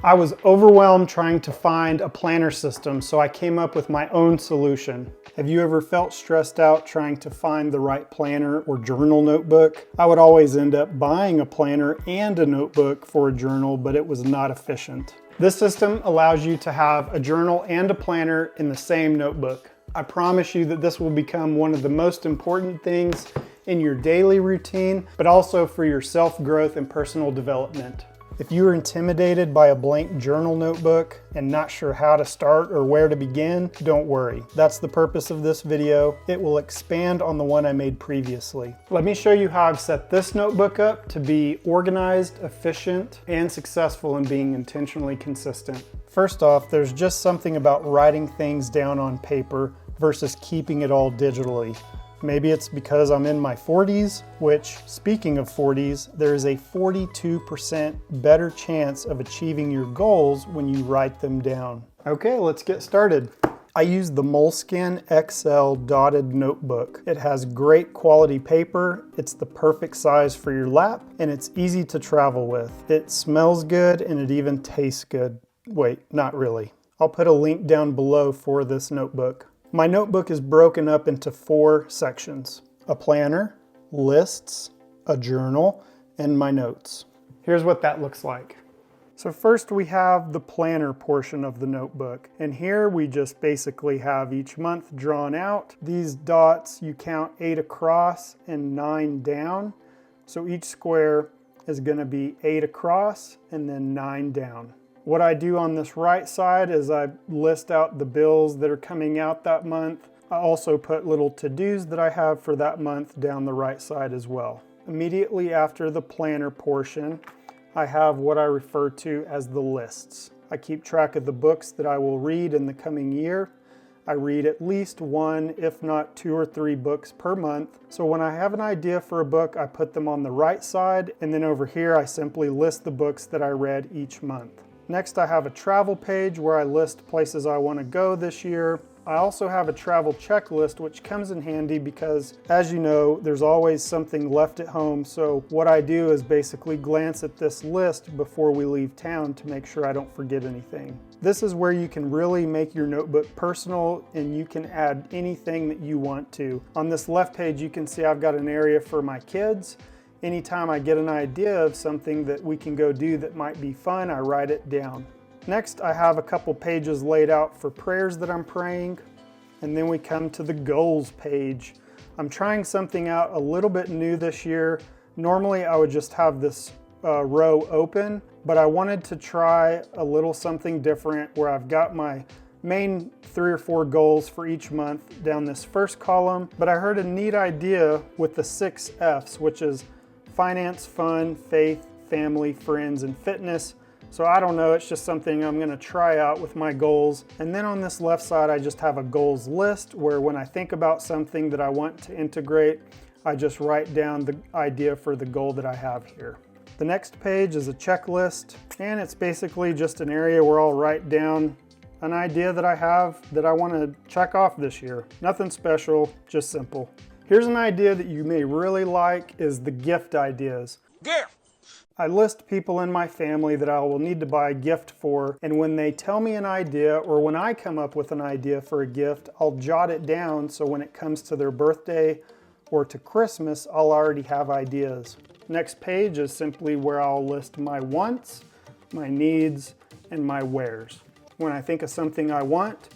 I was overwhelmed trying to find a planner system, so I came up with my own solution. Have you ever felt stressed out trying to find the right planner or journal notebook? I would always end up buying a planner and a notebook for a journal, but it was not efficient. This system allows you to have a journal and a planner in the same notebook. I promise you that this will become one of the most important things in your daily routine, but also for your self-growth and personal development. If you are intimidated by a blank journal notebook and not sure how to start or where to begin, don't worry. That's the purpose of this video. It will expand on the one I made previously. Let me show you how I've set this notebook up to be organized, efficient, and successful in being intentionally consistent. First off, there's just something about writing things down on paper versus keeping it all digitally. Maybe it's because I'm in my 40s, which, speaking of 40s, there is a 42% better chance of achieving your goals when you write them down. Okay, let's get started. I use the Moleskine XL Dotted Notebook. It has great quality paper, it's the perfect size for your lap, and it's easy to travel with. It smells good and it even tastes good. Wait, not really. I'll put a link down below for this notebook. My notebook is broken up into 4 sections: a planner, lists, a journal, and my notes. Here's what that looks like. So first we have the planner portion of the notebook, and here we just basically have each month drawn out. These dots, you count 8 across and 9 down. So each square is going to be 8 across and then 9 down. What I do on this right side is I list out the bills that are coming out that month. I also put little to-dos that I have for that month down the right side as well. Immediately after the planner portion, I have what I refer to as the lists. I keep track of the books that I will read in the coming year. I read at least 1, if not 2 or 3 books per month. So when I have an idea for a book, I put them on the right side, and then over here I simply list the books that I read each month. Next, I have a travel page where I list places I want to go this year. I also have a travel checklist, which comes in handy because, as you know, there's always something left at home. So what I do is basically glance at this list before we leave town to make sure I don't forget anything. This is where you can really make your notebook personal and you can add anything that you want to. On this left page, you can see I've got an area for my kids. Anytime I get an idea of something that we can go do that might be fun, I write it down. Next, I have a couple pages laid out for prayers that I'm praying, and then we come to the goals page. I'm trying something out a little bit new this year. Normally, I would just have this row open, but I wanted to try a little something different where I've got my main 3 or 4 goals for each month down this first column, but I heard a neat idea with the 6 F's, which is finance, fun, faith, family, friends, and fitness. So I don't know, it's just something I'm gonna try out with my goals. And then on this left side, I just have a goals list where when I think about something that I want to integrate, I just write down the idea for the goal that I have here. The next page is a checklist, and it's basically just an area where I'll write down an idea that I have that I want to check off this year. Nothing special, just simple. Here's an idea that you may really like is the gift ideas. Gift! I list people in my family that I will need to buy a gift for, and when they tell me an idea or when I come up with an idea for a gift, I'll jot it down so when it comes to their birthday or to Christmas, I'll already have ideas. Next page is simply where I'll list my wants, my needs, and my wheres. When I think of something I want,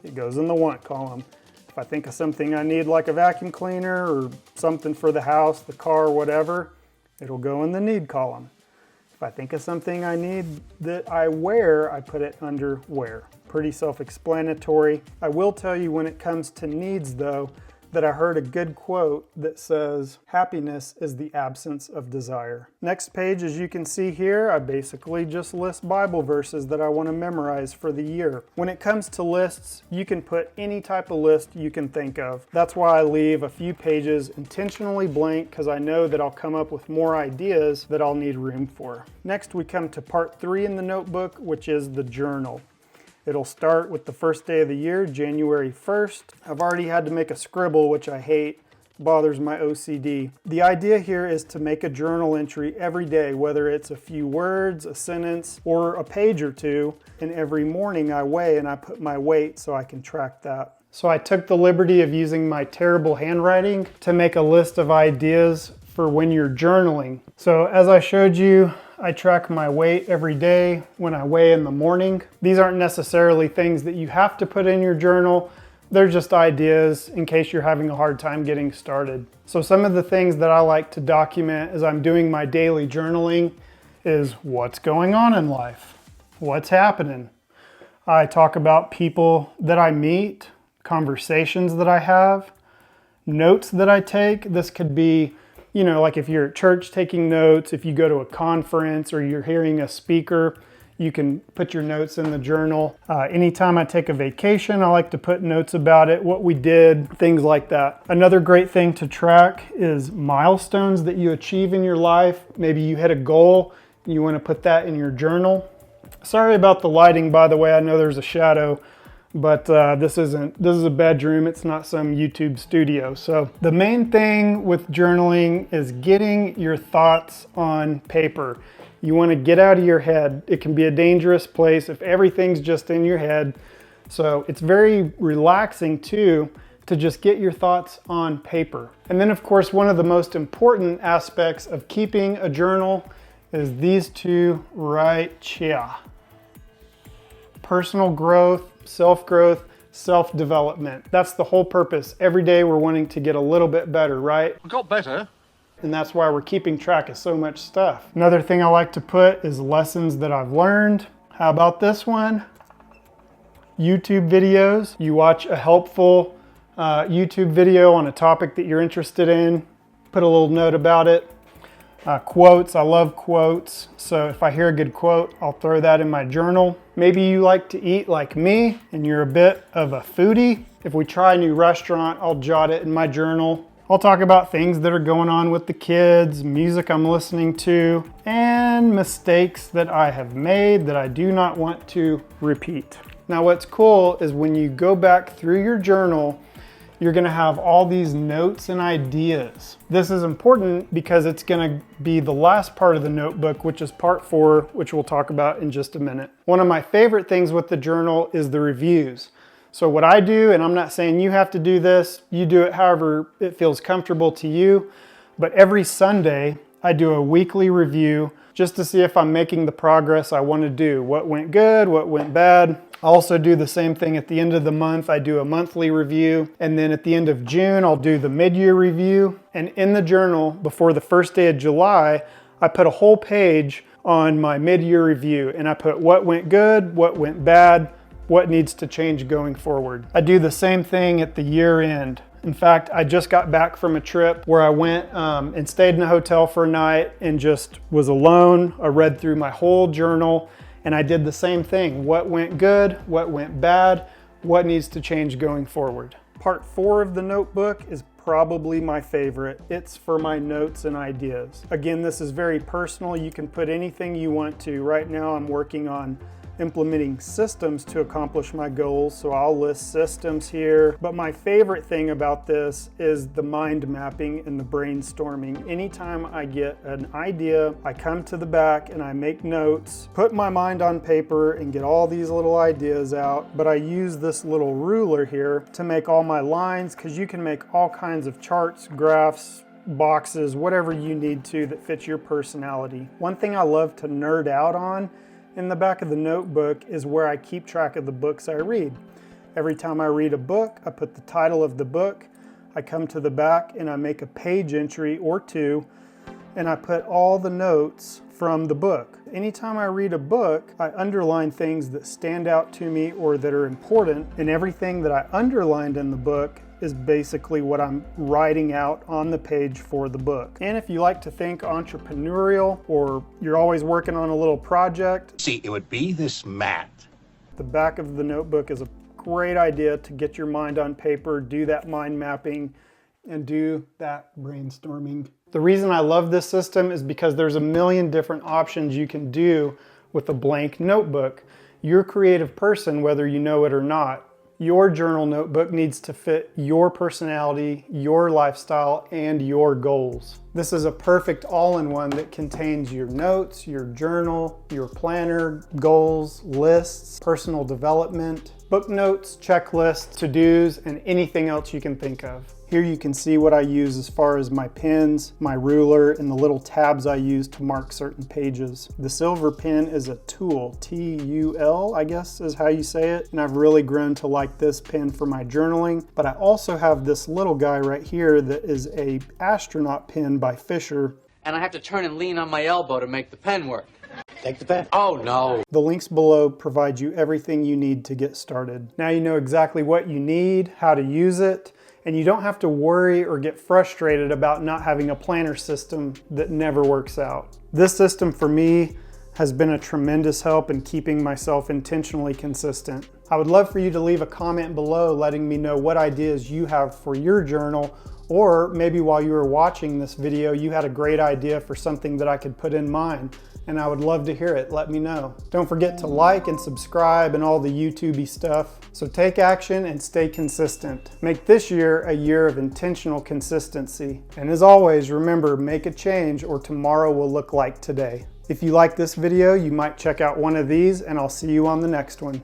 it goes in the want column. If I think of something I need like a vacuum cleaner or something for the house, the car, whatever, it'll go in the need column. If I think of something I need that I wear, I put it under wear. Pretty self-explanatory. I will tell you when it comes to needs though, that I heard a good quote that says, happiness is the absence of desire. Next page, as you can see here, I basically just list Bible verses that I want to memorize for the year. When it comes to lists, you can put any type of list you can think of. That's why I leave a few pages intentionally blank because I know that I'll come up with more ideas that I'll need room for. Next, we come to part 3 in the notebook, which is the journal. It'll start with the first day of the year, January 1st. I've already had to make a scribble, which I hate, bothers my OCD. The idea here is to make a journal entry every day, whether it's a few words, a sentence, or a page or two. And every morning I weigh and I put my weight so I can track that. So I took the liberty of using my terrible handwriting to make a list of ideas for when you're journaling. So as I showed you, I track my weight every day when I weigh in the morning. These aren't necessarily things that you have to put in your journal. They're just ideas in case you're having a hard time getting started. So some of the things that I like to document as I'm doing my daily journaling is what's going on in life, what's happening. I talk about people that I meet, conversations that I have, notes that I take. This could be, you know, like if you're at church taking notes, if you go to a conference or you're hearing a speaker, you can put your notes in the journal. Anytime I take a vacation, I like to put notes about it, what we did, things like that. Another great thing to track is milestones that you achieve in your life. Maybe you hit a goal and you want to put that in your journal. Sorry about the lighting, by the way. I know there's a shadow, but this is a bedroom. It's not some YouTube studio. So the main thing with journaling is getting your thoughts on paper. You want to get out of your head. It can be a dangerous place if everything's just in your head. So it's very relaxing too to just get your thoughts on paper. And then of course, one of the most important aspects of keeping a journal is these two right here. Personal growth, self-growth, self-development. That's the whole purpose. Every day we're wanting to get a little bit better, right? I got better. And that's why we're keeping track of so much stuff. Another thing I like to put is lessons that I've learned. How about this one? YouTube videos. You watch a helpful YouTube video on a topic that you're interested in, put a little note about it. Quotes, I love quotes. So if I hear a good quote, I'll throw that in my journal. Maybe you like to eat like me and you're a bit of a foodie. If we try a new restaurant, I'll jot it in my journal. I'll talk about things that are going on with the kids, music I'm listening to, and mistakes that I have made that I do not want to repeat. Now what's cool is when you go back through your journal, you're gonna have all these notes and ideas. This is important because it's gonna be the last part of the notebook, which is part 4, which we'll talk about in just a minute. One of my favorite things with the journal is the reviews. So what I do, and I'm not saying you have to do this, you do it however it feels comfortable to you, but every Sunday I do a weekly review just to see if I'm making the progress I want to do. What went good, what went bad. I also do the same thing at the end of the month. I do a monthly review, and then at the end of June, I'll do the mid-year review. And in the journal, before the first day of July, I put a whole page on my mid-year review, and I put what went good, what went bad, what needs to change going forward. I do the same thing at the year end. In fact, I just got back from a trip where I went and stayed in a hotel for a night and just was alone. I read through my whole journal and I did the same thing. What went good, what went bad, what needs to change going forward. Part 4 of the notebook is probably my favorite. It's for my notes and ideas. Again, this is very personal. You can put anything you want to. Right now I'm working on implementing systems to accomplish my goals, so I'll list systems here. But my favorite thing about this is the mind mapping and the brainstorming. Anytime I get an idea, I come to the back and I make notes, put my mind on paper and get all these little ideas out. But I use this little ruler here to make all my lines, because you can make all kinds of charts, graphs, boxes, whatever you need to that fits your personality. One thing I love to nerd out on in the back of the notebook is where I keep track of the books I read. Every time I read a book, I put the title of the book, I come to the back and I make a page entry or two, and I put all the notes from the book. Anytime I read a book, I underline things that stand out to me or that are important, and everything that I underlined in the book is basically what I'm writing out on the page for the book. And if you like to think entrepreneurial, or you're always working on a little project, See, it would be this mat. the back of the notebook is a great idea to get your mind on paper, do that mind mapping, and do that brainstorming. The reason I love this system is because there's a million different options you can do with a blank notebook. You're a creative person, whether you know it or not. Your journal notebook needs to fit your personality, your lifestyle, and your goals. This is a perfect all-in-one that contains your notes, your journal, your planner, goals, lists, personal development, book notes, checklists, to-dos, and anything else you can think of. Here you can see what I use as far as my pens, my ruler, and the little tabs I use to mark certain pages. The silver pen is a Tool, T-U-L, I guess is how you say it, and I've really grown to like this pen for my journaling, but I also have this little guy right here that is a astronaut pen by Fisher. And I have to turn and lean on my elbow to make the pen work. Take the pen. Oh, no. The links below provide you everything you need to get started. Now you know exactly what you need, how to use it, and you don't have to worry or get frustrated about not having a planner system that never works out. This system for me has been a tremendous help in keeping myself intentionally consistent. I would love for you to leave a comment below letting me know what ideas you have for your journal, or maybe while you were watching this video you had a great idea for something that I could put in mine, and I would love to hear it. Let me know. Don't forget to like and subscribe and all the YouTube-y stuff. So take action and stay consistent. Make this year a year of intentional consistency. And as always, remember, make a change or tomorrow will look like today. If you like this video, you might check out one of these, and I'll see you on the next one.